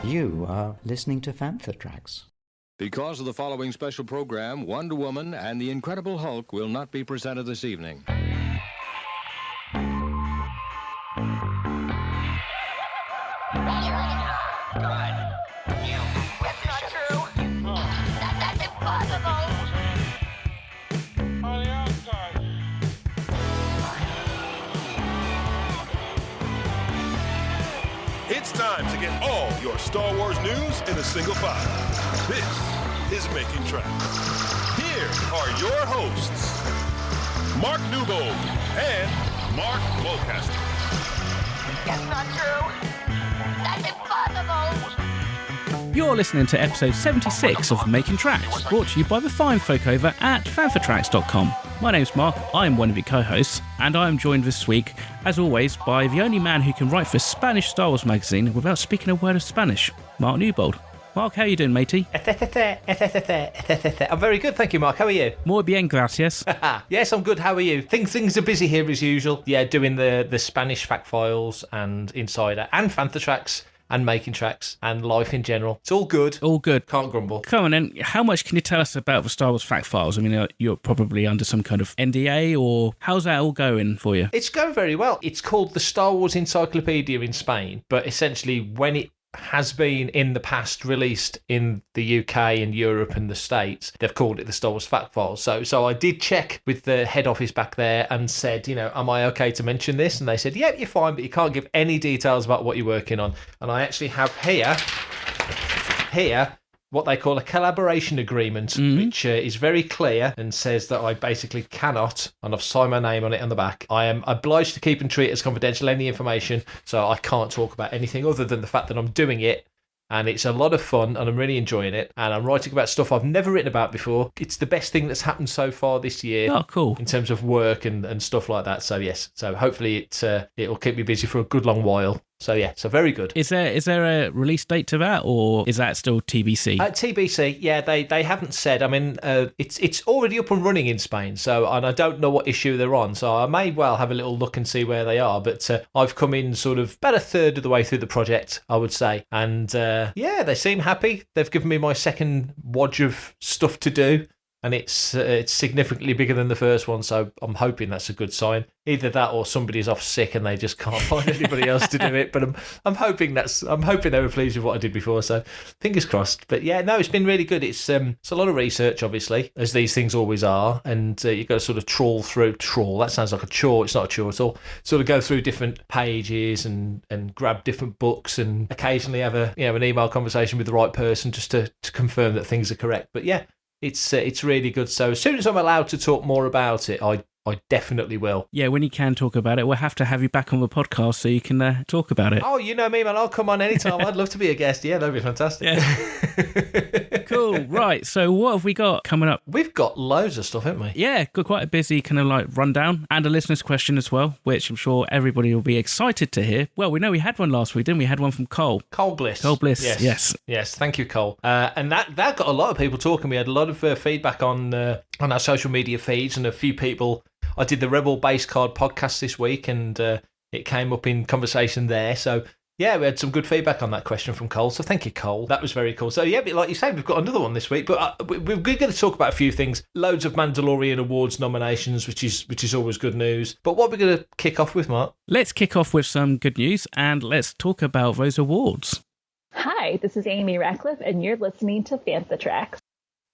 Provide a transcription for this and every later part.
You are listening to Fantha Tracks. Because of the following special program, Wonder Woman and the Incredible Hulk will not be presented this evening. It's time to get all your Star Wars news in a single file. This is Making Tracks. Here are your hosts, Mark Newbold and Mark Mulcaster. That's not true. That's impossible. You're listening to episode 76 of Making Tracks, brought to you by the fine folk over at fanfortracks.com. My name's Mark, I'm one of your co-hosts, and I am joined this week, as always, by the only man who can write for Spanish Star Wars magazine without speaking a word of Spanish, Mark Newbold. Mark, how are you doing, matey? I'm very good, thank you, Mark. How are you? Muy bien, gracias. Yes, I'm good. How are you? Things are busy here as usual. Yeah, doing the Spanish fact files and Insider and Fantha Tracks and Making Tracks and life in general. It's all good. All good. Can't grumble. Come on then, how much can you tell us about the Star Wars fact files? I mean, you're probably under some kind of NDA, or how's that all going for you? It's going very well. It's called the Star Wars Encyclopedia in Spain, but essentially when it has been in the past released in the UK and Europe and the States, they've called it the Star Wars Fact Files. So I did check with the head office back there and said, am I okay to mention this? And they said, yeah, you're fine, but you can't give any details about what you're working on. And I actually have here what they call a collaboration agreement, which is very clear and says that I basically cannot, and I've signed my name on it on the back, I am obliged to keep and treat as confidential any information, so I can't talk about anything other than the fact that I'm doing it, and it's a lot of fun, and I'm really enjoying it, and I'm writing about stuff I've never written about before. It's the best thing that's happened so far this year. Oh, cool. In terms of work and stuff like that, so yes. So hopefully it'll keep me busy for a good long while. So yeah, so very good. Is there a release date to that, or is that still TBC? TBC, yeah, they haven't said. I mean, it's already up and running in Spain, and I don't know what issue they're on, so I may well have a little look and see where they are. But I've come in sort of about a third of the way through the project, I would say, and yeah, they seem happy. They've given me my second wodge of stuff to do, and it's significantly bigger than the first one, so I'm hoping that's a good sign. Either that or somebody's off sick and they just can't find anybody else to do it. But I'm hoping they were pleased with what I did before, so fingers crossed. But yeah, no, it's been really good. It's a lot of research, obviously, as these things always are, and you've got to sort of trawl. That sounds like a chore. It's not a chore at all. Sort of go through different pages and grab different books, and occasionally have an email conversation with the right person just to confirm that things are correct. But yeah, it's really good. So as soon as I'm allowed to talk more about it, I definitely will. Yeah, when you can talk about it, we'll have to have you back on the podcast so you can talk about it. Oh, you know me, man. I'll come on anytime. I'd love to be a guest. Yeah, that'd be fantastic. Yeah. Cool. Right. So what have we got coming up? We've got loads of stuff, haven't we? Yeah, got quite a busy kind of like rundown, and a listener's question as well, which I'm sure everybody will be excited to hear. Well, we know we had one last week, didn't we? We had one from Cole. Cole Bliss. Cole Bliss, yes. Yes, thank you, Cole. And that got a lot of people talking. We had a lot of feedback on our social media feeds, and a few people. I did the Rebel Base Card podcast this week, and it came up in conversation there. So, yeah, we had some good feedback on that question from Cole. So, thank you, Cole. That was very cool. So, yeah, but like you say, we've got another one this week. But we're going to talk about a few things. Loads of Mandalorian Awards nominations, which is always good news. But what are we going to kick off with, Mark? Let's kick off with some good news, and let's talk about those awards. Hi, this is Amy Ratcliffe, and you're listening to Fantha Tracks.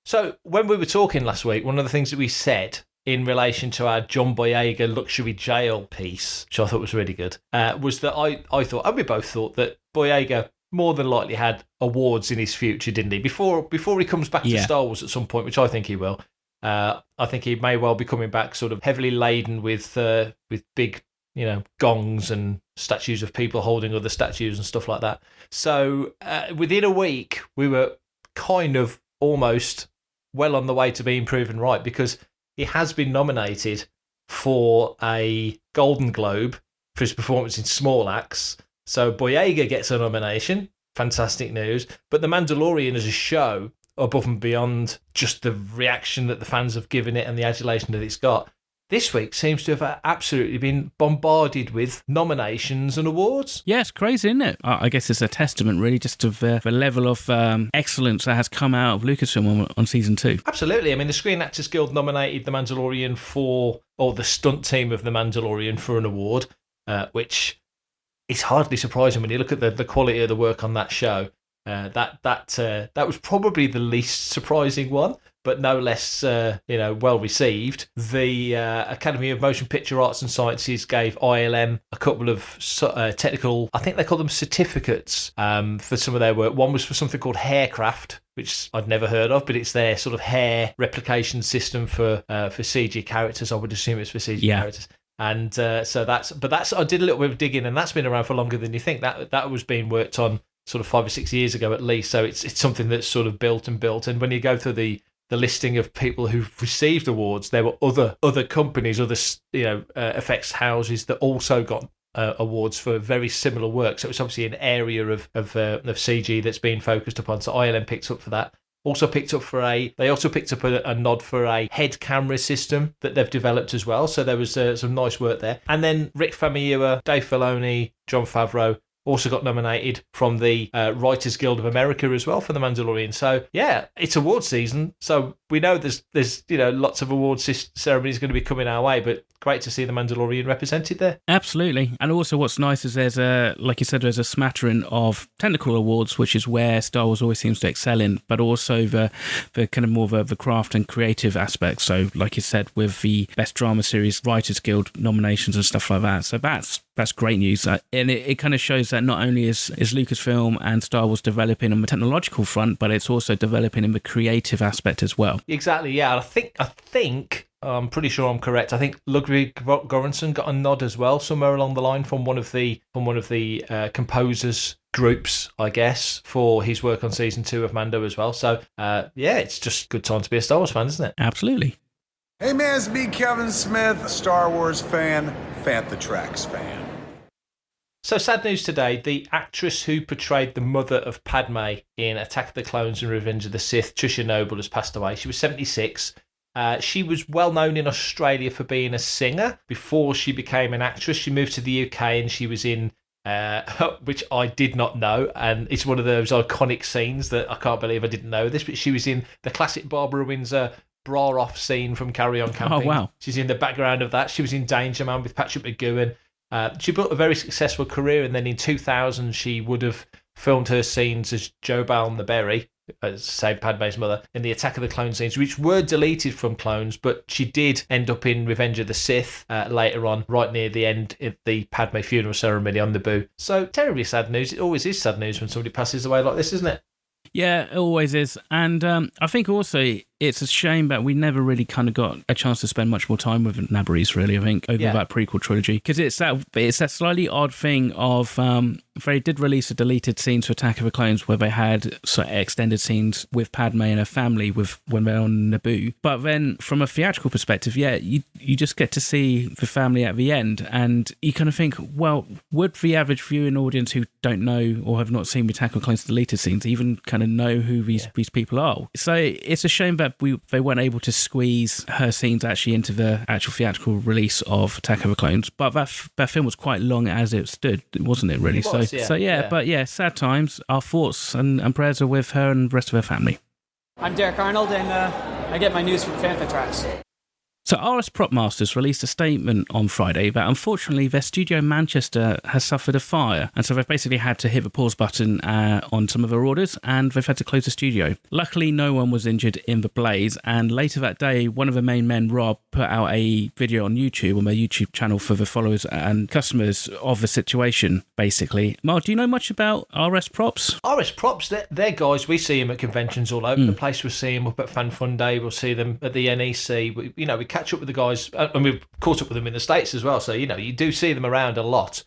So, when we were talking last week, one of the things that we said in relation to our John Boyega luxury jail piece, which I thought was really good, was that I thought, and we both thought, that Boyega more than likely had awards in his future, didn't he? Before he comes back to Star Wars at some point, which I think he will. I think he may well be coming back sort of heavily laden with big, gongs and statues of people holding other statues and stuff like that. So within a week, we were kind of almost well on the way to being proven right, because he has been nominated for a Golden Globe for his performance in Small Axe. So Boyega gets a nomination. Fantastic news. But The Mandalorian as a show, above and beyond just the reaction that the fans have given it and the adulation that it's got, this week seems to have absolutely been bombarded with nominations and awards. Yeah, it's crazy, isn't it? I guess it's a testament, really, just of the level of excellence that has come out of Lucasfilm on season 2. Absolutely. I mean, the Screen Actors Guild nominated The Mandalorian or the stunt team of The Mandalorian for an award, which is hardly surprising when you look at the quality of the work on that show. That was probably the least surprising one, but no less well received. The Academy of Motion Picture Arts and Sciences gave ILM a couple of technical, I think they call them certificates, for some of their work. One was for something called Haircraft, which I'd never heard of, but it's their sort of hair replication system for CG characters. I would assume it's for CG characters. And so I did a little bit of digging, and that's been around for longer than you think. That was being worked on sort of 5 or 6 years ago at least. So it's something that's sort of built. And when you go through the listing of people who've received awards, there were other companies, other effects houses that also got awards for very similar work. So it's obviously an area of CG that's been focused upon. So ILM picked up for that. They also picked up a nod for a head camera system that they've developed as well. So there was some nice work there. And then Rick Famuyiwa, Dave Filoni, Jon Favreau also got nominated from the Writers Guild of America as well for The Mandalorian. So yeah, it's award season. So we know there's lots of awards ceremonies going to be coming our way, but great to see The Mandalorian represented there. Absolutely. And also what's nice is there's a smattering of technical awards, which is where Star Wars always seems to excel in, but also the kind of more of the craft and creative aspects. So like you said, with the Best Drama Series Writers Guild nominations and stuff like that. So that's great news. And it kind of shows that not only is Lucasfilm and Star Wars developing on the technological front, but it's also developing in the creative aspect as well. Exactly, yeah. I think I'm pretty sure I'm correct. I think Ludwig Göransson got a nod as well somewhere along the line from one of the composers groups, I guess, for his work on season 2 of Mando as well. So it's just a good time to be a Star Wars fan, isn't it? Absolutely. Hey man, it's me, Kevin Smith, a Star Wars fan, Fantha Tracks fan. So sad news today, the actress who portrayed the mother of Padme in Attack of the Clones and Revenge of the Sith, Trisha Noble, has passed away. She was 76. She was well known in Australia for being a singer before she became an actress. She moved to the UK and she was in, which I did not know, and it's one of those iconic scenes that I can't believe I didn't know this, but she was in the classic Barbara Windsor bra off scene from Carry On Camping. Oh, wow. She's in the background of that. She was in Danger Man with Patrick McGoohan. She built a very successful career, and then in 2000 she would have filmed her scenes as Jo Balm the Berry, say Padme's mother, in the Attack of the Clones scenes, which were deleted from Clones, but she did end up in Revenge of the Sith later on, right near the end of the Padme funeral ceremony on Naboo. So terribly sad news. It always is sad news when somebody passes away like this, isn't it? Yeah, it always is. And I think also it's a shame that we never really kind of got a chance to spend much more time with Nabarese, really, I think, over that prequel trilogy. Because it's that slightly odd thing of they did release a deleted scenes for Attack of the Clones where they had sort of extended scenes with Padme and her family when they're on Naboo. But then from a theatrical perspective, you just get to see the family at the end, and you kind of think, well, would the average viewing audience who don't know or have not seen the Attack of the Clones deleted scenes even kind of know who these people are? So it's a shame that they weren't able to squeeze her scenes actually into the actual theatrical release of Attack of the Clones. But that film was quite long as it stood, wasn't it, really? But sad times. Our thoughts and prayers are with her and the rest of her family. I'm Derek Arnold, and I get my news from Fantha Tracks. So RS Prop Masters released a statement on Friday that unfortunately their studio in Manchester has suffered a fire, and so they've basically had to hit the pause button on some of their orders, and they've had to close the studio. Luckily, no one was injured in the blaze, and later that day, one of the main men, Rob, put out a video on YouTube, on their YouTube channel for the followers and customers of the situation, basically. Mark, do you know much about RS Props? RS Props, they're guys, we see them at conventions all over the place. We'll see them up at Fan Fun Day, we'll see them at the NEC, we catch up with the guys, and we've caught up with them in the States as well, so you do see them around a lot.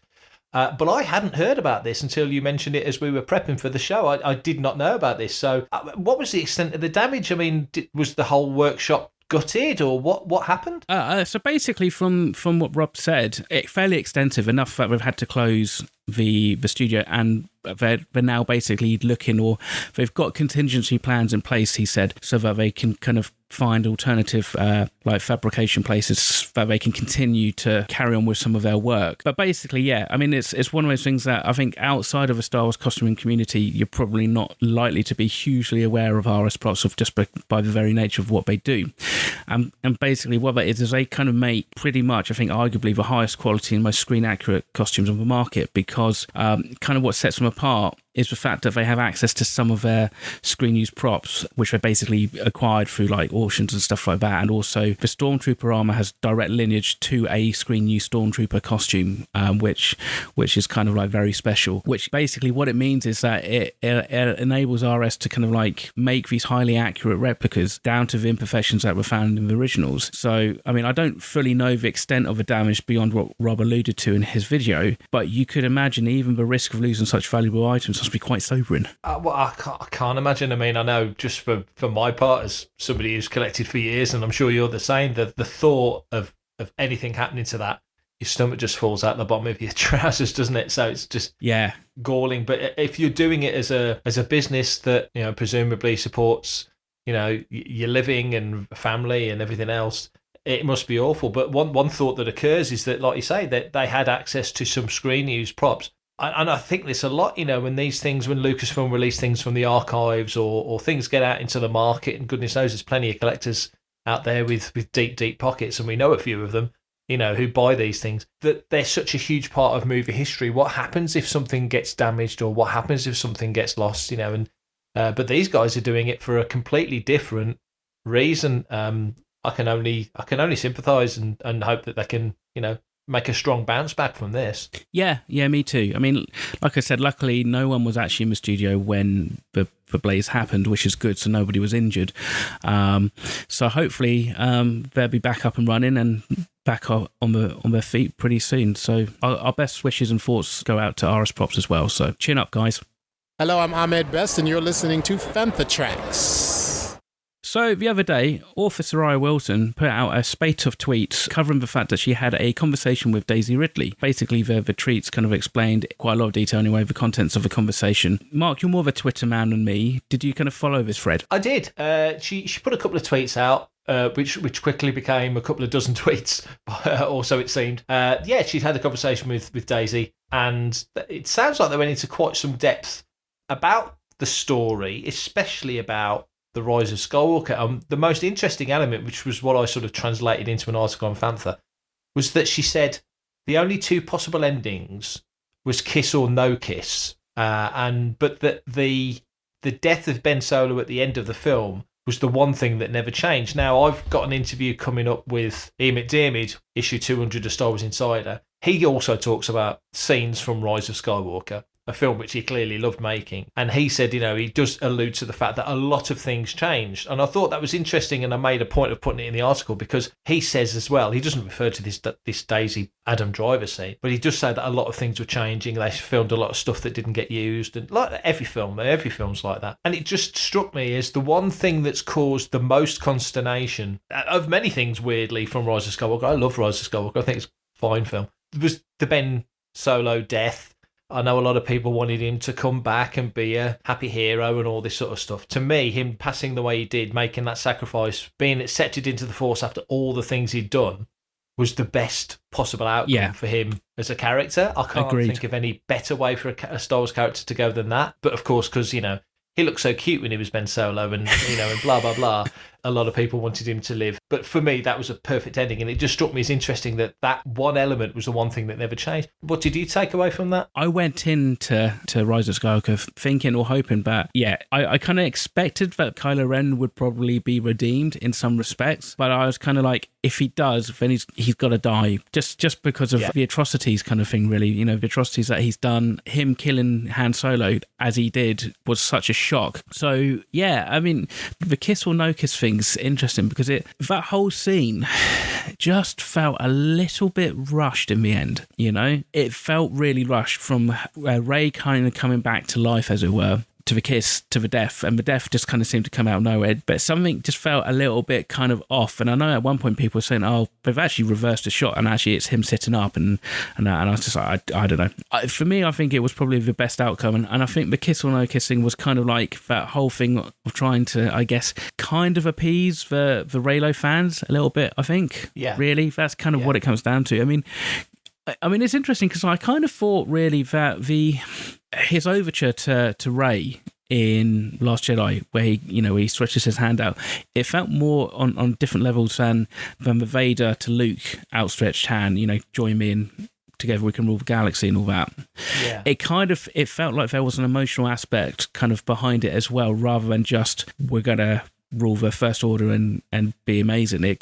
But I hadn't heard about this until you mentioned it as we were prepping for the show. I did not know about this. So what was the extent of the damage? I mean, was the whole workshop gutted, or what happened? So basically, from what Rob said, it's fairly extensive, enough that we've had to close the studio, and they're now basically looking, or they've got contingency plans in place, he said, so that they can kind of find alternative like fabrication places that they can continue to carry on with some of their work. But basically, yeah, I mean, it's one of those things that I think outside of the Star Wars costuming community, you're probably not likely to be hugely aware of RS props of just by the very nature of what they do. And basically what that is they kind of make pretty much, I think, arguably the highest quality and most screen accurate costumes on the market, because kind of what sets them apart is the fact that they have access to some of their screen use props, which they basically acquired through like auctions and stuff like that. And also the Stormtrooper armor has direct lineage to a screen use Stormtrooper costume, which is kind of like very special, which basically what it means is that it enables RS to kind of like make these highly accurate replicas down to the imperfections that were found in the originals. So, I mean, I don't fully know the extent of the damage beyond what Rob alluded to in his video, but you could imagine even the risk of losing such valuable items must be quite sobering. Well, I can't imagine. I mean, I know just for my part, as somebody who's collected for years, and I'm sure you're the same, the thought of anything happening to that, your stomach just falls out the bottom of your trousers, doesn't it? So it's just galling. But if you're doing it as a business that, you know, presumably supports, you know, your living and family and everything else, it must be awful. But one thought that occurs is that, like you say, that they had access to some screen use props. And I think this a lot, you know, when Lucasfilm release things from the archives or things get out into the market, and goodness knows there's plenty of collectors out there with deep, deep pockets, and we know a few of them, you know, who buy these things, that they're such a huge part of movie history. What happens if something gets damaged, or what happens if something gets lost, you know? And but these guys are doing it for a completely different reason. I can only sympathise and hope that they can, you know, make a strong bounce back from this. Yeah, me too. I mean, like I said, luckily no one was actually in the studio when the blaze happened, which is good, so nobody was injured. So hopefully they'll be back up and running and back on their feet pretty soon. So our best wishes and thoughts go out to RS Props as well. So chin up, guys. Hello, I'm Ahmed Best, and you're listening to Fantha Tracks. So the other day, author Soraya Wilson put out a spate of tweets covering the fact that she had a conversation with Daisy Ridley. Basically, the tweets kind of explained quite a lot of detail anyway, the contents of the conversation. Mark, you're more of a Twitter man than me. Did you kind of follow this thread? I did. She put a couple of tweets out, which quickly became a couple of dozen tweets, or so it seemed. She'd had a conversation with Daisy, and it sounds like they went into quite some depth about the story, especially about the Rise of Skywalker. The most interesting element, which was what I sort of translated into an article on Fantha, was that she said the only two possible endings was kiss or no kiss, but that the death of Ben Solo at the end of the film was the one thing that never changed. Now, I've got an interview coming up with Ian McDiarmid, issue 200 of Star Wars Insider. He also talks about scenes from Rise of Skywalker, a film which he clearly loved making. And he said, you know, he does allude to the fact that a lot of things changed. And I thought that was interesting, and I made a point of putting it in the article, because he says as well, he doesn't refer to this Daisy Adam Driver scene, but he does say that a lot of things were changing. They filmed a lot of stuff that didn't get used, and like every film's like that. And it just struck me as the one thing that's caused the most consternation, of many things, weirdly, from Rise of Skywalker. I love Rise of Skywalker. I think it's a fine film. It was the Ben Solo death. I know a lot of people wanted him to come back and be a happy hero and all this sort of stuff. To me, him passing the way he did, making that sacrifice, being accepted into the Force after all the things he'd done, was the best possible outcome for him as a character. I can't think of any better way for a Star Wars character to go than that. But of course, because, you know, he looked so cute when he was Ben Solo, and, you know, and blah, blah, blah. A lot of people wanted him to live. But for me, that was a perfect ending. And it just struck me as interesting that one element was the one thing that never changed. What did you take away from that? I went into Rise of Skywalker thinking or hoping that, I kind of expected that Kylo Ren would probably be redeemed in some respects. But I was kind of like, if he does, then he's got to die. Just because of the atrocities kind of thing, really. You know, the atrocities that he's done. Him killing Han Solo as he did was such a shock. So, yeah, I mean, the kiss or no kiss thing's interesting, because that whole scene just felt a little bit rushed in the end, you know? It felt really rushed, from Rey kind of coming back to life, as it were, to the kiss to the death, and the death just kind of seemed to come out of nowhere, but something just felt a little bit kind of off. And I know at one point people were saying, oh, they've actually reversed the shot and actually it's him sitting up, and I was just like, I don't know. For me, I think it was probably the best outcome, and I think the kiss or no kissing was kind of like that whole thing of trying to, I guess, kind of appease the Reylo fans a little bit, I think. Yeah. Really, that's kind of what it comes down to. I mean, it's interesting because I kind of thought really that his overture to Rey in Last Jedi, where he stretches his hand out, it felt more on different levels than the Vader to Luke outstretched hand. Join me in. Together we can rule the galaxy and all that. Yeah. It felt like there was an emotional aspect kind of behind it as well, rather than just we're gonna rule the First Order and be amazing. It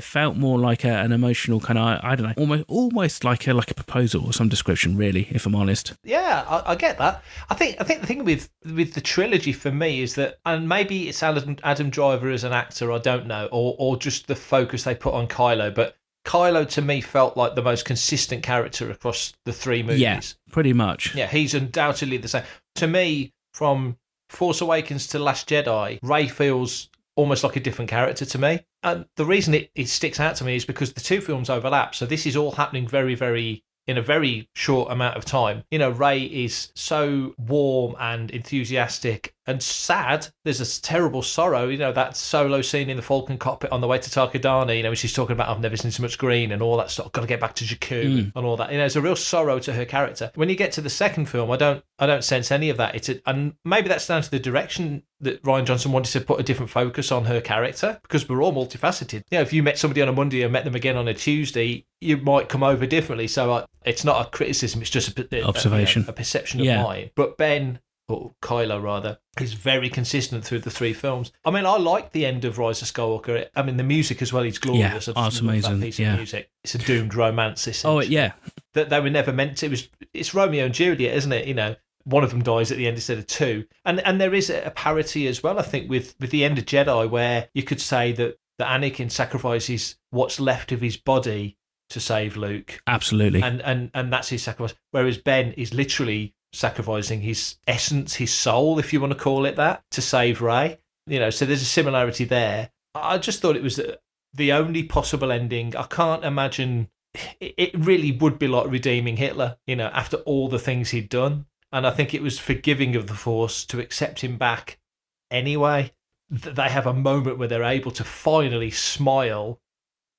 felt more like an emotional kind of, I don't know, almost like a proposal or some description, really, if I'm honest. Yeah, I get that. I think the thing with the trilogy for me is that, and maybe it's Adam Driver as an actor, I don't know, or just the focus they put on Kylo, but Kylo to me felt like the most consistent character across the three movies. Yeah, pretty much. Yeah, he's undoubtedly the same. To me, from Force Awakens to Last Jedi, Rey feels almost like a different character to me. And the reason it sticks out to me is because the two films overlap. So this is all happening very, very in a very short amount of time. Rey is so warm and enthusiastic and sad. There's a terrible sorrow. That solo scene in the Falcon cockpit on the way to Takodana, when she's talking about, I've never seen so much green and all that stuff. Got to get back to Jakku and all that. There's a real sorrow to her character. When you get to the second film, I don't sense any of that. And maybe that's down to the direction that Rian Johnson wanted to put a different focus on her character, because we're all multifaceted. If you met somebody on a Monday and met them again on a Tuesday, you might come over differently. So it's not a criticism, it's just a observation, a perception of mine. But Ben, or Kylo rather, is very consistent through the three films. I mean, I like the end of Rise of Skywalker. I mean, the music as well is glorious. Yeah, it's amazing. That piece of music. It's a doomed romance, essentially. Oh, yeah. That they were never meant to. It's Romeo and Juliet, isn't it? One of them dies at the end instead of two. And there is a parity as well, I think, with the end of Jedi, where you could say that Anakin sacrifices what's left of his body to save Luke. Absolutely. And that's his sacrifice. Whereas Ben is literally sacrificing his essence, his soul, if you want to call it that, to save Rey. So there's a similarity there. I just thought it was the only possible ending. I can't imagine. It really would be like redeeming Hitler, after all the things he'd done. And I think it was forgiving of the Force to accept him back anyway. They have a moment where they're able to finally smile.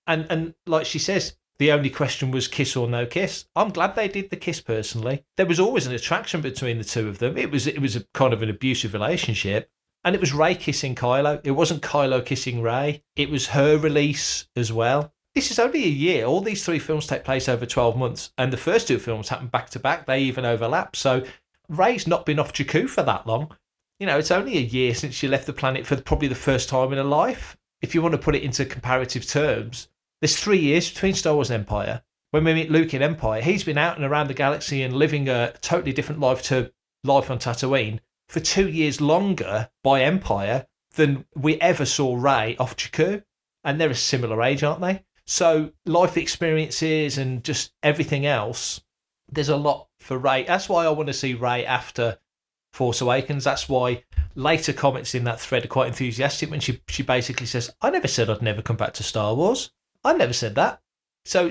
And like she says, the only question was kiss or no kiss. I'm glad they did the kiss, personally. There was always an attraction between the two of them. It was a kind of an abusive relationship. And it was Rey kissing Kylo. It wasn't Kylo kissing Rey. It was her release as well. This is only a year. All these three films take place over 12 months. And the first two films happen back to back. They even overlap. So Rey's not been off Jakku for that long. It's only a year since she left the planet for probably the first time in her life. If you want to put it into comparative terms, there's 3 years between Star Wars and Empire. When we meet Luke in Empire, he's been out and around the galaxy and living a totally different life to life on Tatooine for 2 years longer by Empire than we ever saw Rey off Jakku. And they're a similar age, aren't they? So life experiences and just everything else, there's a lot for Rey. That's why I want to see Rey after Force Awakens. That's why later comments in that thread are quite enthusiastic when she basically says, I never said I'd never come back to Star Wars. I never said that. So,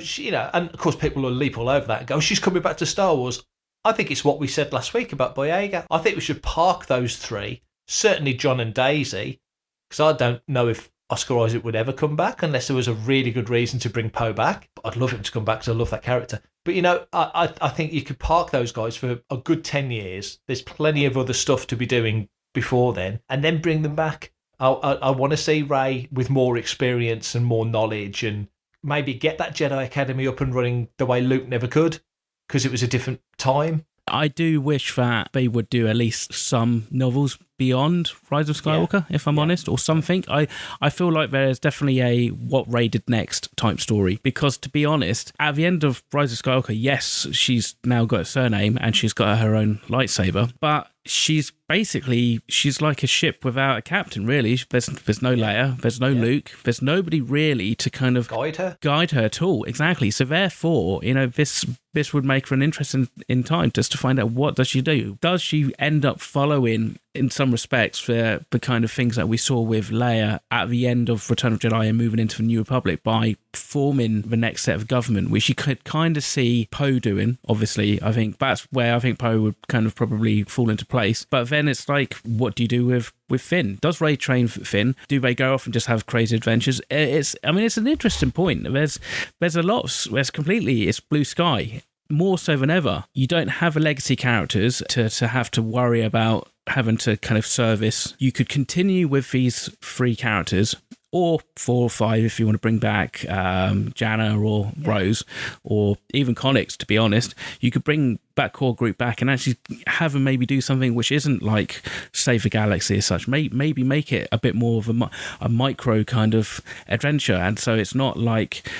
and of course people will leap all over that and go, she's coming back to Star Wars. I think it's what we said last week about Boyega. I think we should park those three, certainly John and Daisy, because I don't know if Oscar Isaac would ever come back unless there was a really good reason to bring Poe back. But I'd love him to come back because I love that character. But, I think you could park those guys for a good 10 years. There's plenty of other stuff to be doing before then, and then bring them back. I want to see Rey with more experience and more knowledge, and maybe get that Jedi Academy up and running the way Luke never could, because it was a different time. I do wish that they would do at least some novels beyond Rise of Skywalker, if I'm honest, or something. I feel like there's definitely a what Rey did next type story, because to be honest, at the end of Rise of Skywalker, yes, she's now got a surname and she's got her own lightsaber, but she's basically she's like a ship without a captain, really. There's no Leia, there's no Luke, there's nobody really to kind of guide her at all. Exactly. So therefore, this would make for an interest in time just to find out, what does she do? Does she end up following, in some respects, the kind of things that we saw with Leia at the end of Return of the Jedi and moving into the New Republic by forming the next set of government, which you could kind of see Poe doing, obviously. I think that's where I think Poe would kind of probably fall into place. But then it's like, what do you do with Finn? Does Rey train for Finn? Do they go off and just have crazy adventures? It's an interesting point. There's a lot. It's blue sky. More so than ever. You don't have a legacy characters to have to worry about having to kind of service. You could continue with these 3 characters, or 4 or 5 if you want to bring back Janna or Rose, or even Connix, to be honest. You could bring that core group back and actually have them maybe do something which isn't like save the galaxy as such. Maybe make it a bit more of a micro kind of adventure, and so it's not like,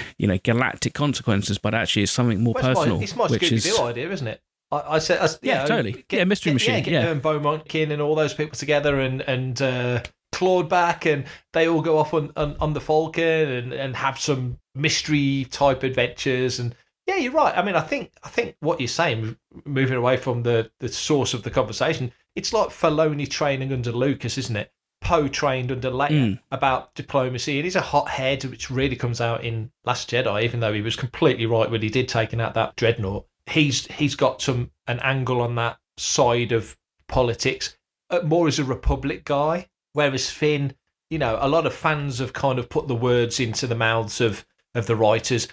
galactic consequences, but actually it's something more personal. It's my Scooby-Doo idea, isn't it? I said, totally. Mystery Machine. Get Beaumont Kin and all those people together, and Claude back, and they all go off on the Falcon and have some mystery type adventures. And yeah, you're right. I mean, I think what you're saying, moving away from the source of the conversation, it's like Filoni training under Lucas, isn't it? Poe trained under Leia about diplomacy, and he's a hothead, which really comes out in Last Jedi, even though he was completely right when he did taking out that dreadnought. He's got an angle on that side of politics, more as a Republic guy. Whereas Finn, a lot of fans have kind of put the words into the mouths of the writers,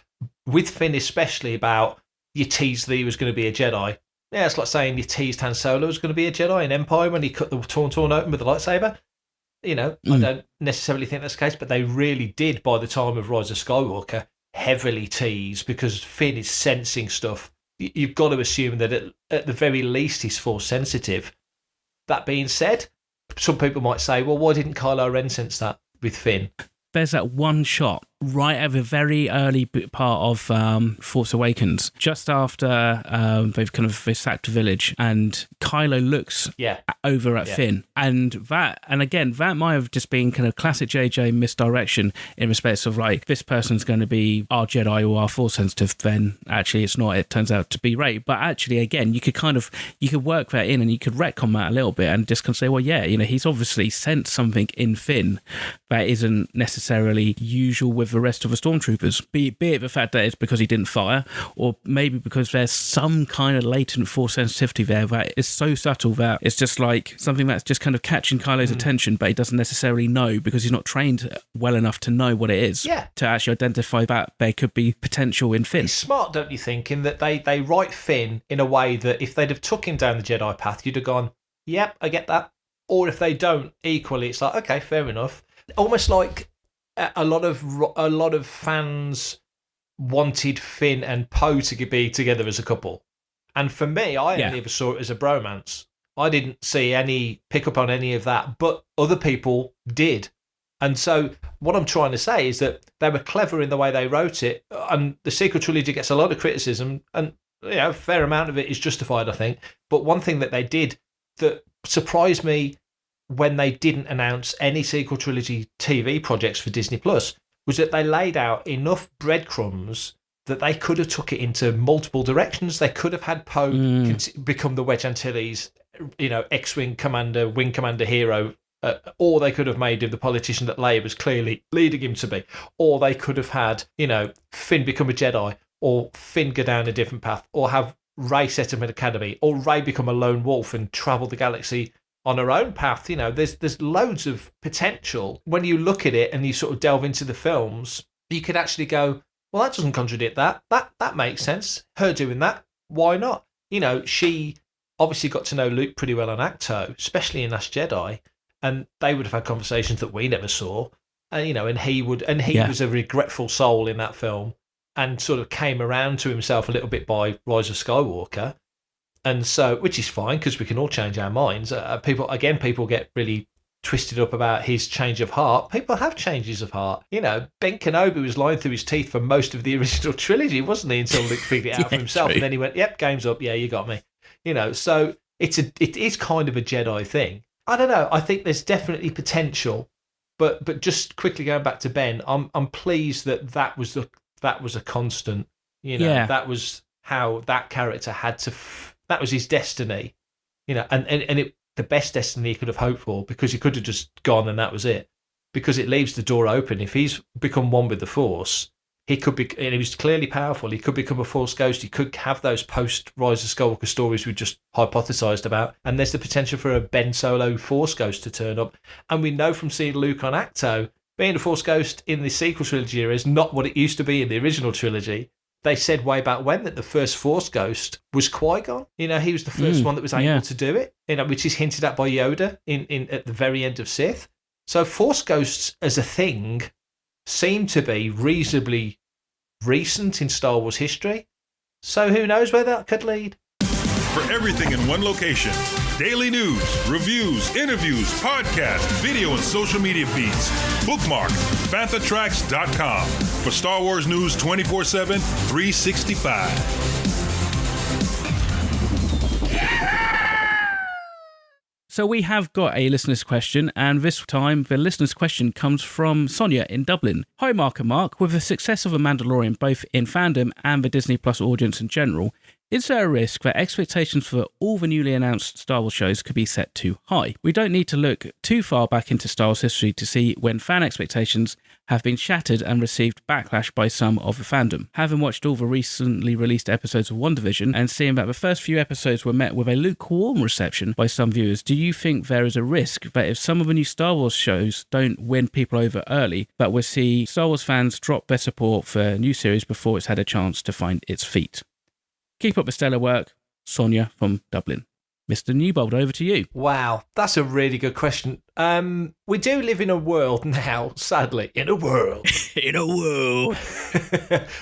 with Finn especially, about you teased that he was going to be a Jedi. Yeah, it's like saying you teased Han Solo was going to be a Jedi in Empire when he cut the Tauntaun open with the lightsaber. I don't necessarily think that's the case, but they really did, by the time of Rise of Skywalker, heavily tease, because Finn is sensing stuff. You've got to assume that at the very least he's Force sensitive. That being said, some people might say, well, why didn't Kylo Ren sense that with Finn? There's that one shot right at the very early part of Force Awakens, just after they've sacked the village, and Kylo looks over at Finn, and again that might have just been kind of classic JJ misdirection in respects of like, this person's going to be our Jedi or our Force sensitive, then actually it's not. It turns out to be Rey. But actually, again, you could work that in, and you could retcon that a little bit, and just kind of say, well, yeah, he's obviously sensed something in Finn that isn't necessarily usual with the rest of the stormtroopers, be it the fact that it's because he didn't fire, or maybe because there's some kind of latent Force sensitivity there that is so subtle that it's just like something that's just kind of catching Kylo's attention, but he doesn't necessarily know, because he's not trained well enough to know what it is, to actually identify that there could be potential in Finn. It's smart, don't you think, in that they write Finn in a way that if they'd have took him down the Jedi path, you'd have gone, yep, I get that. Or if they don't, equally, it's like, okay, fair enough. Almost like a lot of fans wanted Finn and Poe to be together as a couple, and for me, I only ever saw it as a bromance. I didn't see any pick up on any of that, but other people did. And so what I'm trying to say is that they were clever in the way they wrote it, and the sequel trilogy gets a lot of criticism, and a fair amount of it is justified, I think. But one thing that they did that surprised me when they didn't announce any sequel trilogy TV projects for Disney Plus was that they laid out enough breadcrumbs that they could have took it into multiple directions. They could have had Poe become the Wedge Antilles, X-Wing commander, wing commander hero, or they could have made him the politician that Leia was clearly leading him to be, or they could have had, Finn become a Jedi, or Finn go down a different path, or have Rey set him an academy, or Rey become a lone wolf and travel the galaxy on her own path. There's loads of potential. When you look at it and you sort of delve into the films, you could actually go, well, that doesn't contradict that. That makes sense. Her doing that, why not? She obviously got to know Luke pretty well on Acto, especially in Last Jedi, and they would have had conversations that we never saw. And he was a regretful soul in that film, and sort of came around to himself a little bit by Rise of Skywalker. And so, which is fine, because we can all change our minds. People get really twisted up about his change of heart. People have changes of heart. Ben Kenobi was lying through his teeth for most of the original trilogy, wasn't he? Until Luke figured it out for himself. True. And then he went, yep, game's up. Yeah, you got me. So it is kind of a Jedi thing. I don't know. I think there's definitely potential, but just quickly going back to Ben, I'm pleased that was a constant. That was how that character had to. That was his destiny, and it the best destiny he could have hoped for, because he could have just gone and that was it. Because it leaves the door open. If he's become one with the Force, he could be, and he was clearly powerful. He could become a Force ghost. He could have those post Rise of Skywalker stories we just hypothesized about. And there's the potential for a Ben Solo Force ghost to turn up. And we know from seeing Luke on Acto, being a Force ghost in the sequel trilogy era is not what it used to be in the original trilogy. They said way back when that the first Force ghost was Qui-Gon. He was the first one that was able to do it. Which is hinted at by Yoda in at the very end of Sith. So Force ghosts as a thing seem to be reasonably recent in Star Wars history. So who knows where that could lead? For everything in one location, daily news, reviews, interviews, podcasts, video, and social media feeds, bookmark FanthaTracks.com for Star Wars news 24/7, 365. So we have got a listener's question, and this time the listener's question comes from Sonia in Dublin. Hi Mark and Mark, with the success of The Mandalorian both in fandom and the Disney Plus audience in general, is there a risk that expectations for all the newly announced Star Wars shows could be set too high? We don't need to look too far back into Star Wars history to see when fan expectations have been shattered and received backlash by some of the fandom. Having watched all the recently released episodes of WandaVision and seeing that the first few episodes were met with a lukewarm reception by some viewers, do you think there is a risk that if some of the new Star Wars shows don't win people over early, that we'll see Star Wars fans drop their support for a new series before it's had a chance to find its feet? Keep up the stellar work, Sonia from Dublin. Mr. Newbold, over to you. Wow, that's a really good question. We do live in a world now, sadly, in a world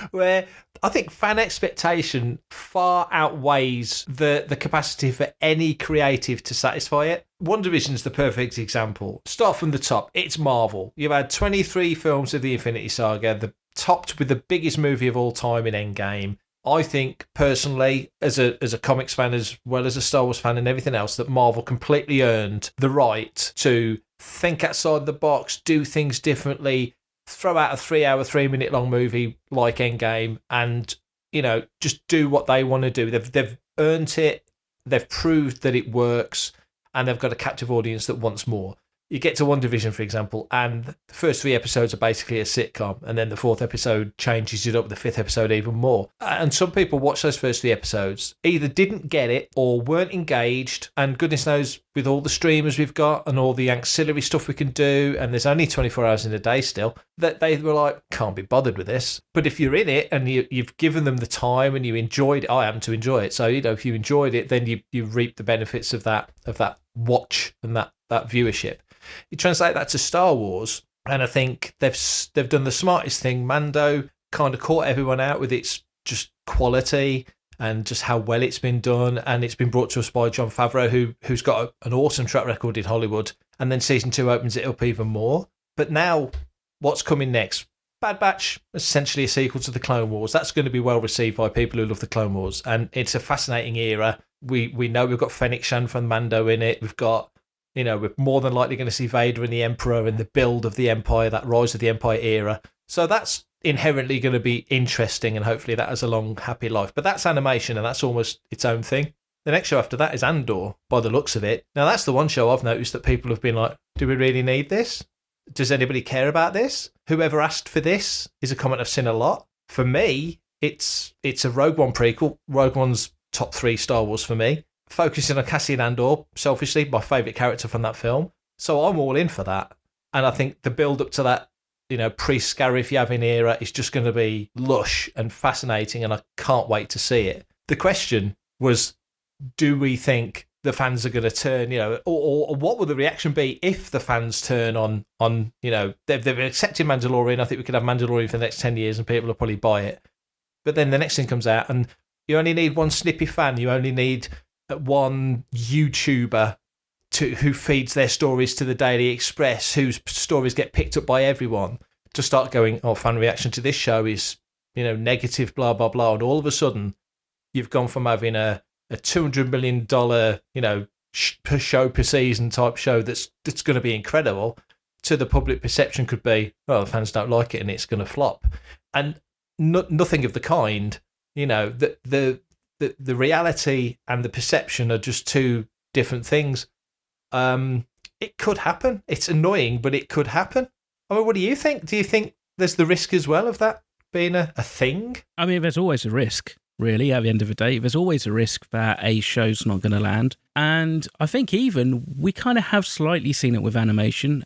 where I think fan expectation far outweighs the capacity for any creative to satisfy it. WandaVision's the perfect example. Start from the top. It's Marvel. You've had 23 films of the Infinity Saga, topped with the biggest movie of all time in Endgame. I think, personally, as a comics fan as well as a Star Wars fan and everything else, that Marvel completely earned the right to think outside the box, do things differently, throw out a 3-hour, 3-minute long movie like Endgame and, just do what they want to do. They've earned it, they've proved that it works, and they've got a captive audience that wants more. You get to WandaVision, for example, and the first 3 episodes are basically a sitcom, and then the 4th episode changes it up, the 5th episode even more. And some people watch those first 3 episodes, either didn't get it or weren't engaged, and goodness knows, with all the streamers we've got and all the ancillary stuff we can do, and there's only 24 hours in a day still, that they were like, can't be bothered with this. But if you're in it and you've given them the time and you enjoyed it, I happen to enjoy it, so if you enjoyed it, then you reap the benefits of that watch and that viewership. You translate that to Star Wars, and I think they've done the smartest thing. Mando kind of caught everyone out with its just quality and just how well it's been done, and it's been brought to us by Jon Favreau, who's got an awesome track record in Hollywood, and then season 2 opens it up even more. But now, what's coming next? Bad Batch, essentially a sequel to the Clone Wars. That's going to be well received by people who love the Clone Wars, and it's a fascinating era. We know we've got Fennec Shand from Mando in it. We've got, we're more than likely going to see Vader and the Emperor and the build of the Empire, that Rise of the Empire era. So that's inherently going to be interesting, and hopefully that has a long, happy life. But that's animation, and that's almost its own thing. The next show after that is Andor, by the looks of it. Now, that's the one show I've noticed that people have been like, do we really need this? Does anybody care about this? Whoever asked for this is a comment I've seen a lot. For me, it's a Rogue One prequel. Rogue One's top 3 Star Wars for me. Focusing on Cassian Andor, selfishly, my favourite character from that film. So I'm all in for that. And I think the build-up to that, pre-Scarif Yavin era is just going to be lush and fascinating, and I can't wait to see it. The question was, do we think the fans are going to turn, or what will the reaction be if the fans turn on they've accepted Mandalorian. I think we could have Mandalorian for the next 10 years and people will probably buy it. But then the next thing comes out, and you only need one snippy fan. You only need one YouTuber who feeds their stories to the Daily Express, whose stories get picked up by everyone, to start going, fan reaction to this show is, negative, blah, blah, blah. And all of a sudden, you've gone from having a $200 million, per show per season type show that's going to be incredible, to the public perception could be, well, the fans don't like it and it's going to flop. And nothing of the kind. The reality and the perception are just two different things. It could happen. It's annoying, but it could happen. I mean, what do you think? Do you think there's the risk as well of that being a thing? I mean, there's always a risk, really, at the end of the day. There's always a risk that a show's not going to land. And I think even we kind of have slightly seen it with animation.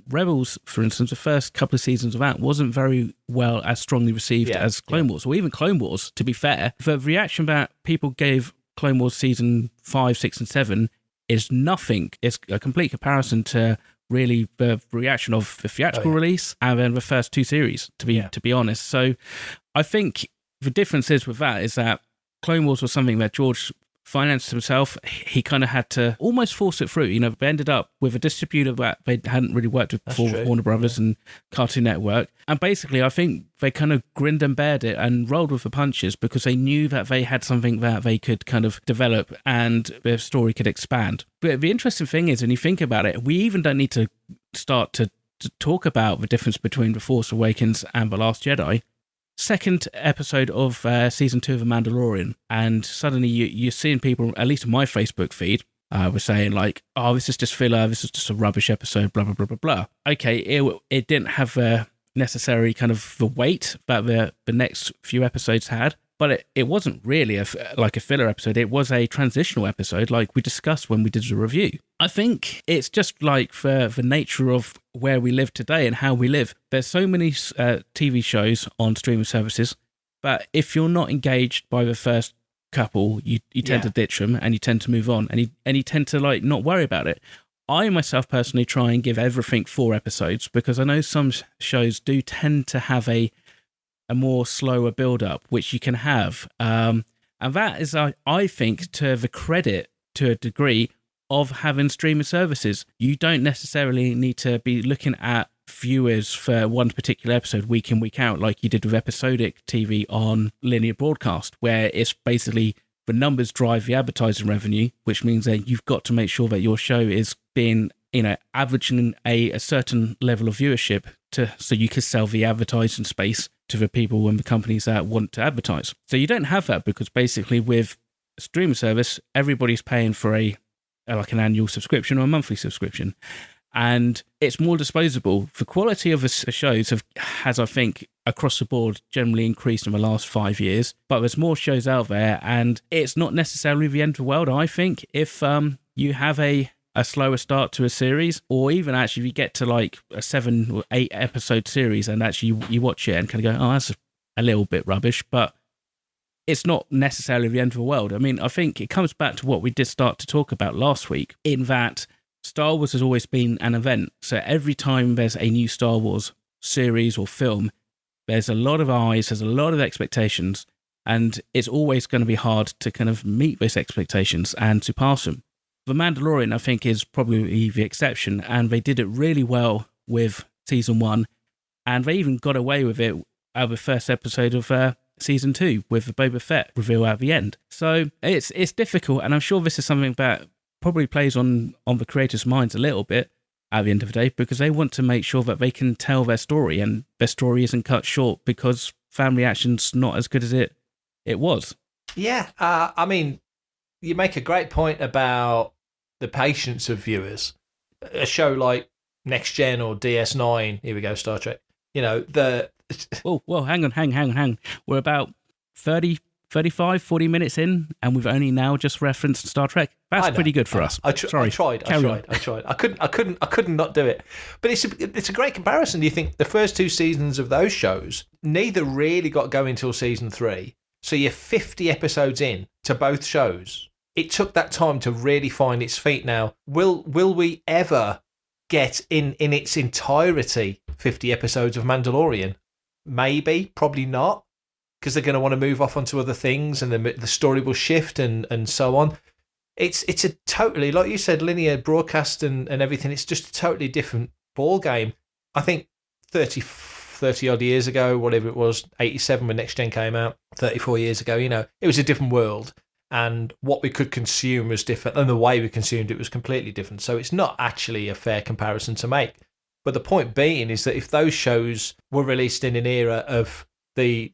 Rebels, for instance, the first couple of seasons of that wasn't very well as strongly received as Clone Wars, or even Clone Wars, to be fair. The reaction that people gave Clone Wars season 5, 6, and 7 is nothing. It's a complete comparison to really the reaction of the theatrical release and then the first two series, to be honest. So I think the difference is with that is that Clone Wars was something that George financed himself. He kind of had to almost force it through. They ended up with a distributor that they hadn't really worked with before, with Warner Brothers and Cartoon Network. And basically, I think they kind of grinned and bared it and rolled with the punches because they knew that they had something that they could kind of develop and their story could expand. But the interesting thing is, when you think about it, we even don't need to start to talk about the difference between The Force Awakens and The Last Jedi. Second episode of season 2 of The Mandalorian, and suddenly you're seeing people, at least in my Facebook feed, were saying like, oh, this is just filler, this is just a rubbish episode, blah, blah, blah, blah, blah. Okay, it didn't have necessary kind of the weight that the next few episodes had, but it wasn't really like a filler episode. It was a transitional episode like we discussed when we did the review. I think it's just like the nature of where we live today and how we live. There's so many TV shows on streaming services, but if you're not engaged by the first couple, you tend to ditch them and you tend to move on and you tend to like not worry about it. I myself personally try and give everything 4 episodes because I know some shows do tend to have a more slower build-up, which you can have. And that is, I think, to the credit, to a degree, of having streaming services. You don't necessarily need to be looking at viewers for one particular episode week in, week out, like you did with episodic TV on linear broadcast, where it's basically the numbers drive the advertising revenue, which means that you've got to make sure that your show is being, averaging a certain level of viewership so you can sell the advertising space to the people and the companies that want to advertise. So you don't have that because basically with a streaming service, everybody's paying for an annual subscription or a monthly subscription. And it's more disposable. The quality of the shows has, I think, across the board generally increased in the last 5 years. But there's more shows out there, and it's not necessarily the end of the world, I think, if you have a slower start to a series, or even actually if you get to like a 7 or 8 episode series and actually you watch it and kind of go, oh, that's a little bit rubbish, but it's not necessarily the end of the world. I mean, I think it comes back to what we did start to talk about last week, in that Star Wars has always been an event. So every time there's a new Star Wars series or film, there's a lot of eyes, there's a lot of expectations, and it's always going to be hard to kind of meet those expectations and to pass them. The Mandalorian, I think, is probably the exception, and they did it really well with season 1, and they even got away with it at the first episode of season 2 with the Boba Fett reveal at the end. So it's difficult, and I'm sure this is something that probably plays on the creators' minds a little bit at the end of the day, because they want to make sure that they can tell their story, and their story isn't cut short because fan reaction's not as good as it was. Yeah, I mean, you make a great point about the patience of viewers. A show like Next Gen or DS9, here we go, Star Trek, well, hang on. We're about 35, 40 minutes in, and we've only now just referenced Star Trek. That's pretty good for us. I tried. I couldn't not do it. But it's a great comparison. Do you think the first 2 seasons of those shows, neither really got going until season 3. So you're 50 episodes in to both shows. It took that time to really find its feet. Now, will we ever get in its entirety 50 episodes of Mandalorian? Maybe, probably not, because they're going to want to move off onto other things, and the story will shift and so on. It's a totally, like you said, linear broadcast and everything. It's just a totally different ball game. I think 30 odd years ago, whatever it was, 87 when Next Gen came out, 34 years ago, it was a different world. and what we could consume was different, and the way we consumed it was completely different. So it's not actually a fair comparison to make. But the point being is that if those shows were released in an era of the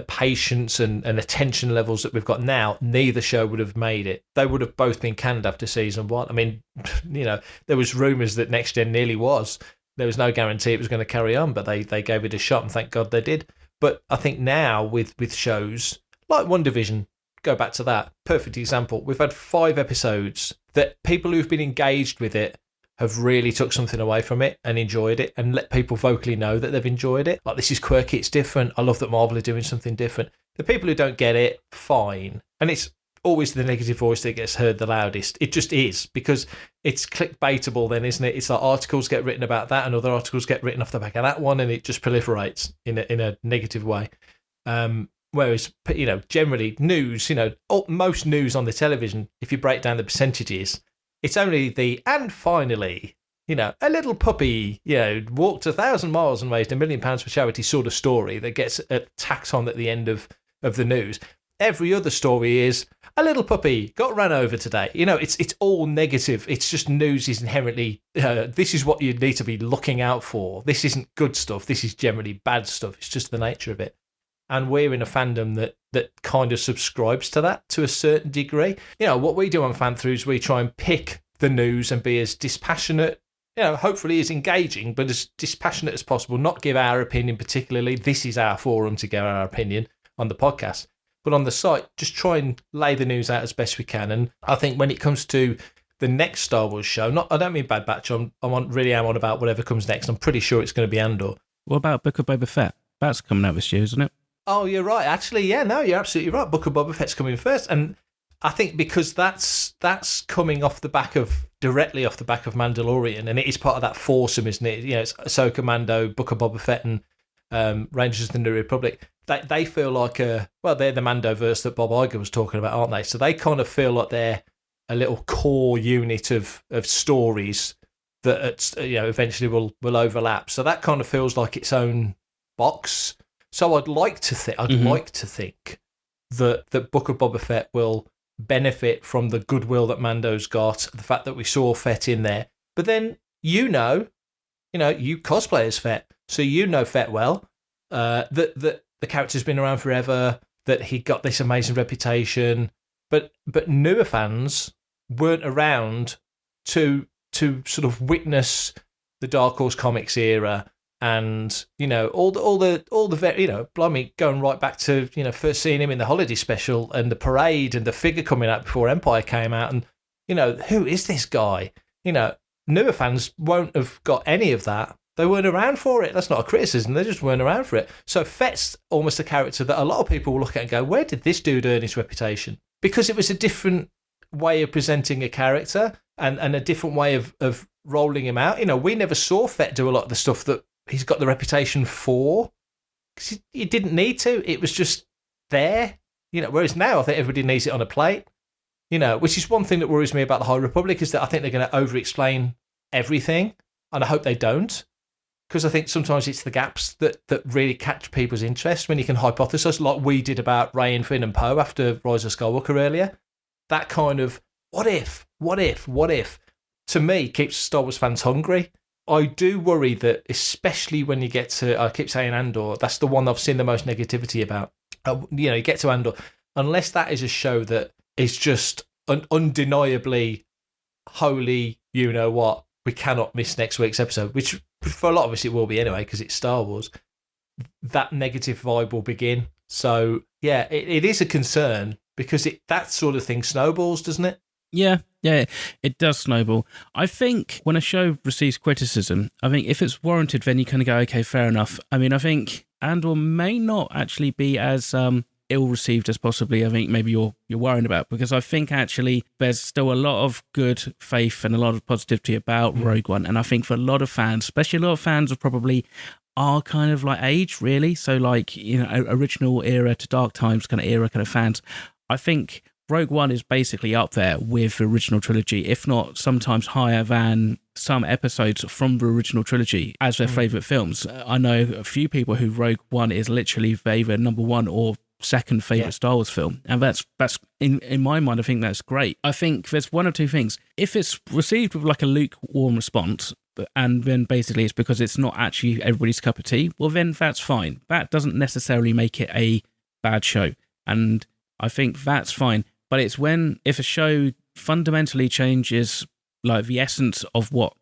patience and attention levels that we've got now, neither show would have made it. They would have both been canned after season 1. I mean, there was rumours that Next Gen nearly was. There was no guarantee it was going to carry on, but they gave it a shot, and thank God they did. But I think now with shows like WandaVision, go back to that, perfect example. We've had 5 episodes that people who've been engaged with it have really took something away from it and enjoyed it, and let people vocally know that they've enjoyed it. Like, this is quirky, it's different. I love that Marvel are doing something different. The people who don't get it, fine. And it's always the negative voice that gets heard the loudest. It just is, because it's clickbaitable then, isn't it? It's like articles get written about that and other articles get written off the back of that one, and it just proliferates in a negative way. Whereas, generally news, most news on the television, if you break down the percentages, it's only the, and finally, a little puppy, walked 1,000 miles and raised £1 million for charity sort of story that gets tacked on at the end of the news. Every other story is a little puppy got run over today. It's all negative. It's just news is inherently, this is what you need to be looking out for. This isn't good stuff. This is generally bad stuff. It's just the nature of it. And we're in a fandom that kind of subscribes to that to a certain degree. What we do on Fanthu is we try and pick the news and be as dispassionate, hopefully as engaging, but as dispassionate as possible, not give our opinion particularly. This is our forum to give our opinion on the podcast. But on the site, just try and lay the news out as best we can. And I think when it comes to the next Star Wars show, I don't mean Bad Batch, I'm on about whatever comes next. I'm pretty sure it's going to be Andor. What about Book of Boba Fett? That's coming out this year, isn't it? Oh, you're right. Actually, yeah, no, you're absolutely right. Book of Boba Fett's coming first. And I think because that's coming directly off the back of Mandalorian, and it is part of that foursome, isn't it? It's Ahsoka, Mando, Book of Boba Fett, and Rangers of the New Republic. They feel like they're the Mandoverse that Bob Iger was talking about, aren't they? So they kind of feel like they're a little core unit of stories that eventually will overlap. So that kind of feels like its own box. So I'd like to think that Book of Boba Fett will benefit from the goodwill that Mando's got, the fact that we saw Fett in there. But then you cosplay as Fett, so Fett well. That the character's been around forever, that he got this amazing reputation, but newer fans weren't around to sort of witness the Dark Horse Comics era. And all the blimey, going right back to first seeing him in the holiday special and the parade and the figure coming out before Empire came out, and who is this guy? Newer fans won't have got any of that. They weren't around for it. That's not a criticism. They just weren't around for it. So Fett's almost a character that a lot of people will look at and go, where did this dude earn his reputation? Because it was a different way of presenting a character and a different way of rolling him out. We never saw Fett do a lot of the stuff that he's got the reputation for, because he didn't need to. It was just there, whereas now I think everybody needs it on a plate, which is one thing that worries me about the High Republic, is that I think they're going to over-explain everything, and I hope they don't, because I think sometimes it's the gaps that really catch people's interest when you can hypothesize, like we did about Rey and Finn and Poe after Rise of Skywalker earlier. That kind of what if, to me, keeps Star Wars fans hungry. I do worry that, especially when you get to, I keep saying Andor, that's the one I've seen the most negativity about. You get to Andor, unless that is a show that is just undeniably holy, we cannot miss next week's episode, which for a lot of us it will be anyway, because it's Star Wars. That negative vibe will begin. So, yeah, it is a concern, because that sort of thing snowballs, doesn't it? Yeah, it does snowball. I think when a show receives criticism, I think if it's warranted, then you kind of go, okay, fair enough. I mean, I think Andor may not actually be as ill-received as possibly I think maybe you're worrying about, because I think actually there's still a lot of good faith and a lot of positivity about Rogue One. And I think for a lot of fans, especially a lot of fans of probably our kind of like age, really, so like, original era to Dark Times kind of era kind of fans, I think Rogue One is basically up there with the original trilogy, if not sometimes higher than some episodes from the original trilogy as their favourite films. I know a few people who Rogue One is literally either number one or second favorite Star Wars film, and that's in my mind, I think that's great. I think there's one or two things. If it's received with like a lukewarm response, and then basically it's because it's not actually everybody's cup of tea, well then that's fine. That doesn't necessarily make it a bad show, and I think that's fine. But it's if a show fundamentally changes like the essence of what,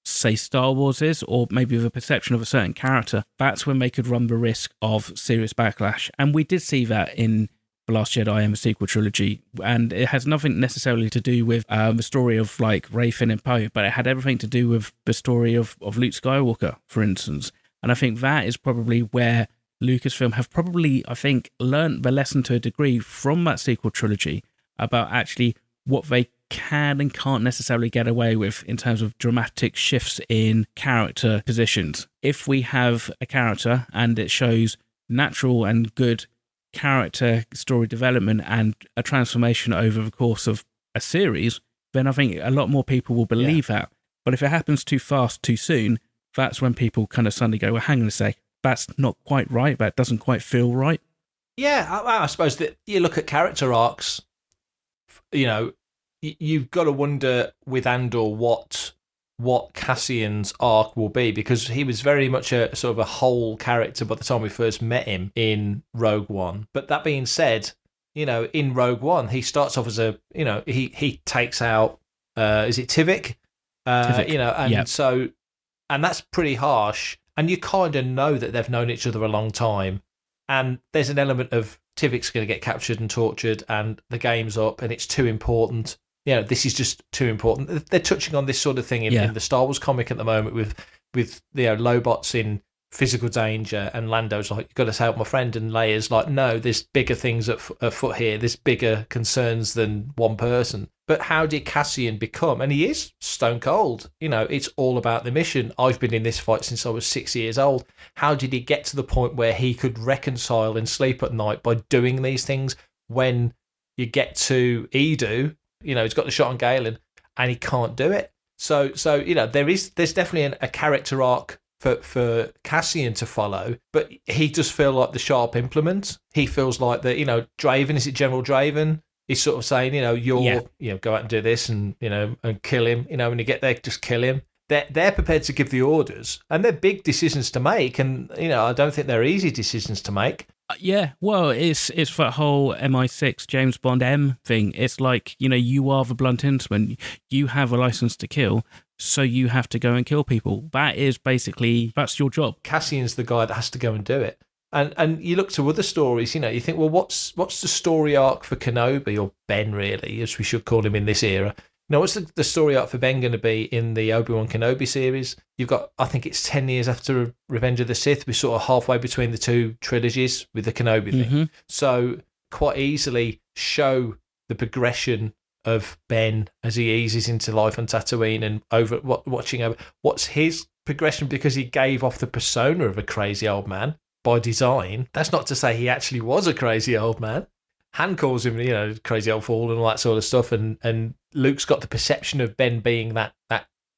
say, Star Wars is, or maybe the perception of a certain character, that's when they could run the risk of serious backlash. And we did see that in The Last Jedi and the sequel trilogy, and it has nothing necessarily to do with the story of like Rey, Finn and Poe, but it had everything to do with the story of Luke Skywalker, for instance. And I think that is probably where Lucasfilm have probably, I think, learned the lesson to a degree from that sequel trilogy about actually what they can and can't necessarily get away with in terms of dramatic shifts in character positions. If we have a character and it shows natural and good character story development and a transformation over the course of a series, then I think a lot more people will believe that. But if it happens too fast, too soon, that's when people kind of suddenly go, well, hang on a sec, that's not quite right, that doesn't quite feel right. Yeah, I suppose that you look at character arcs, you know, you've got to wonder with Andor what Cassian's arc will be, because he was very much a sort of a whole character by the time we first met him in Rogue One. But that being said, you know, in Rogue One, he starts off as he takes out, is it Tivik? Tivik. You know, and so, and that's pretty harsh. And you kind of know that they've known each other a long time. And there's an element of Tivik's going to get captured and tortured, and the game's up, and it's too important. You know, this is just too important. They're touching on this sort of thing in the Star Wars comic at the moment with Lobot's in physical danger, and Lando's like, you've got to help my friend, and Leia's like, no, there's bigger things at foot here. There's bigger concerns than one person. But how did Cassian become? And he is stone cold. You know, it's all about the mission. I've been in this fight since I was 6 years old. How did he get to the point where he could reconcile and sleep at night by doing these things? When you get to Edu, you know, he's got the shot on Galen and he can't do it. So you know, there's definitely a character arc for Cassian to follow, but he does feel like the sharp implement. He feels like the, you know, Draven, is it General Draven? He's sort of saying, you know, you know, go out and do this and, you know, and kill him. You know, when you get there, just kill him. They're prepared to give the orders, and they're big decisions to make. And, you know, I don't think they're easy decisions to make. Yeah, well, it's that whole MI6 James Bond M thing. It's like, you know, you are the blunt instrument. You have a license to kill, so you have to go and kill people. That is basically, that's your job. Cassian's the guy that has to go and do it. And you look to other stories, you know, you think, well, what's the story arc for Kenobi, or Ben, really, as we should call him in this era? You know, what's the story arc for Ben going to be in the Obi-Wan Kenobi series? You've got, I think it's 10 years after Revenge of the Sith. We're sort of halfway between the two trilogies with the Kenobi thing. Mm-hmm. So quite easily show the progression of Ben as he eases into life on Tatooine and watching over. What's his progression? Because he gave off the persona of a crazy old man by design. That's not to say he actually was a crazy old man. Han calls him, you know, crazy old fool and all that sort of stuff, and Luke's got the perception of Ben being that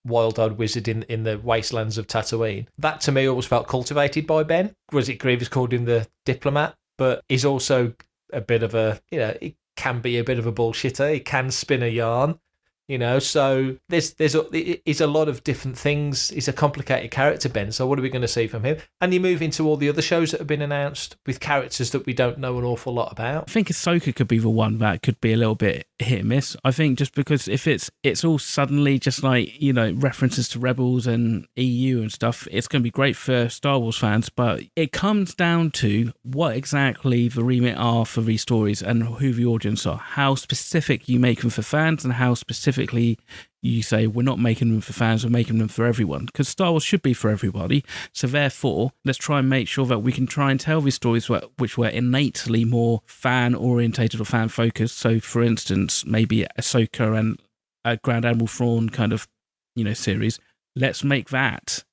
wild-eyed wizard in the wastelands of Tatooine. That, to me, always felt cultivated by Ben. Was it Grievous called him the diplomat? But he's also a bit of a, you know, he can be a bit of a bullshitter. He can spin a yarn, you know. So there's a lot of different things. He's a complicated character, Ben. So what are we going to see from him? And you move into all the other shows that have been announced with characters that we don't know an awful lot about. I think Ahsoka could be the one that could be a little bit hit and miss. I think just because if it's all suddenly just like, you know, references to Rebels and EU and stuff, it's going to be great for Star Wars fans, but it comes down to what exactly the remit are for these stories and who the audience are, how specific you make them for fans and how specifically you say, we're not making them for fans, we're making them for everyone, because Star Wars should be for everybody. So therefore, let's try and make sure that we can try and tell these stories which were innately more fan-orientated or fan-focused. So, for instance, maybe Ahsoka and Grand Admiral Thrawn kind of, you know, series. Let's make that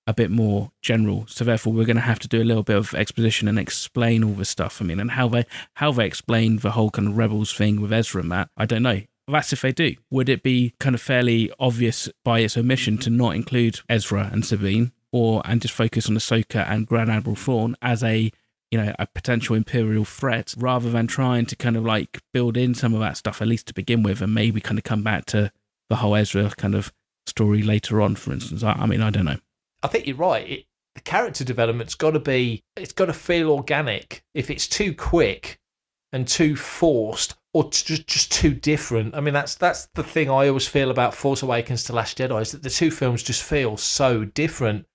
a bit more general. So therefore, we're going to have to do a little bit of exposition and explain all this stuff. I mean, and how they explain the whole kind of Rebels thing with Ezra and that, I don't know. That's if they do. Would it be kind of fairly obvious by its omission to not include Ezra and Sabine, and just focus on Ahsoka and Grand Admiral Thrawn as a a potential Imperial threat, rather than trying to kind of like build in some of that stuff, at least to begin with, and maybe kind of come back to the whole Ezra kind of story later on, for instance. I mean, I don't know. I think you're right. The character development's got to feel organic. If it's too quick and too forced, or just too different. I mean, that's the thing I always feel about Force Awakens to Last Jedi, is that the two films just feel so different.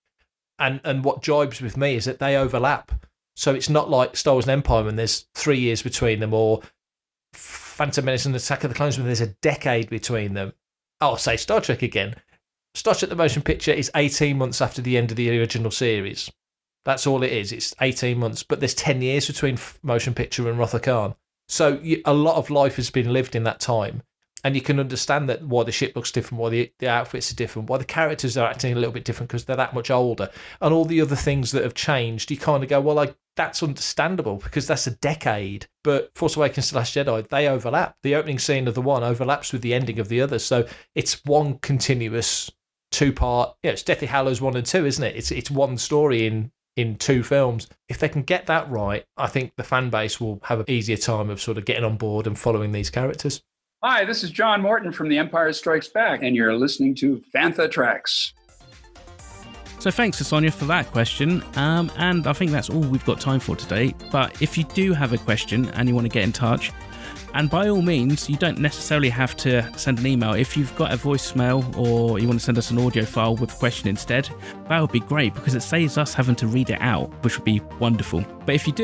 And what jibes with me is that they overlap. So it's not like Star Wars and Empire when there's 3 years between them, or Phantom Menace and Attack of the Clones when there's a decade between them. I'll say Star Trek again. Star Trek the Motion Picture is 18 months after the end of the original series. That's all it is. It's 18 months. But there's 10 years between Motion Picture and Wrath of Khan. So a lot of life has been lived in that time. And you can understand that why the ship looks different, why the outfits are different, why the characters are acting a little bit different because they're that much older. And all the other things that have changed, you kind of go, well, that's understandable because that's a decade. But Force Awakens to Last Jedi, they overlap. The opening scene of the one overlaps with the ending of the other. So it's one continuous two-part, it's Deathly Hallows 1 and 2, isn't it? It's one story in two films. If they can get that right, I think the fan base will have an easier time of sort of getting on board and following these characters. Hi, this is John Morton from The Empire Strikes Back, and you're listening to Fantha Tracks. So thanks to Sonia for that question, and I think that's all we've got time for today. But if you do have a question and you want to get in touch, and by all means, you don't necessarily have to send an email. If you've got a voicemail or you want to send us an audio file with a question instead, that would be great because it saves us having to read it out, which would be wonderful. But if you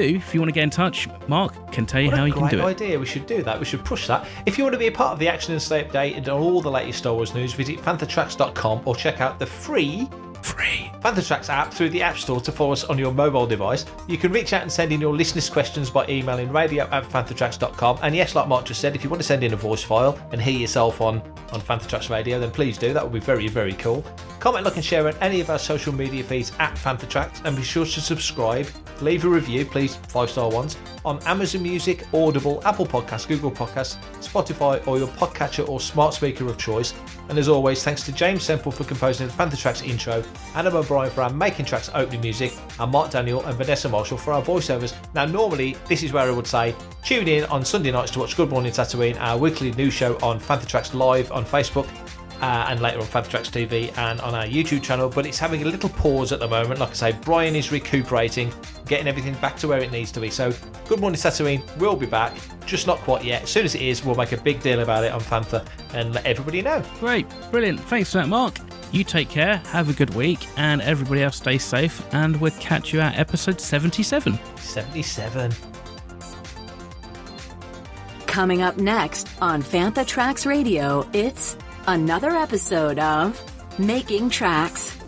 want to get in touch, Mark can tell you how you can do it. Great idea. We should do that. We should push that. If you want to be a part of the action and stay updated on all the latest Star Wars news, visit fanthatracks.com or check out the free Fantha Tracks app through the App Store to follow us on your mobile device. You can reach out and send in your listeners' questions by emailing radio@fanthatracks.com. And yes, like Mark just said, if you want to send in a voice file and hear yourself on Fantha Tracks Radio, then please do. That would be very, very cool. Comment, like and share on any of our social media feeds @Fantha Tracks, and be sure to subscribe. Leave a review, please, 5-star ones, on Amazon Music, Audible, Apple Podcasts, Google Podcasts, Spotify, or your podcatcher or smart speaker of choice. And as always, thanks to James Semple for composing the Fantha Tracks intro, Anna O'Brien for our Making Tracks opening music, and Mark Daniel and Vanessa Marshall for our voiceovers. Now, normally, this is where I would say, tune in on Sunday nights to watch Good Morning Tatooine, our weekly news show on Fantha Tracks Live on Facebook, and later on Fantha Tracks TV and on our YouTube channel, but it's having a little pause at the moment. Like I say, Brian is recuperating, getting everything back to where it needs to be. So Good Morning Tatooine will be back, just not quite yet. As soon as it is, we'll make a big deal about it on Fantha and let everybody know. Great, brilliant. Thanks for that, Mark. You take care, have a good week, and everybody else stay safe, and we'll catch you at episode 77. 77. Coming up next on Fantha Tracks Radio, it's another episode of Making Tracks.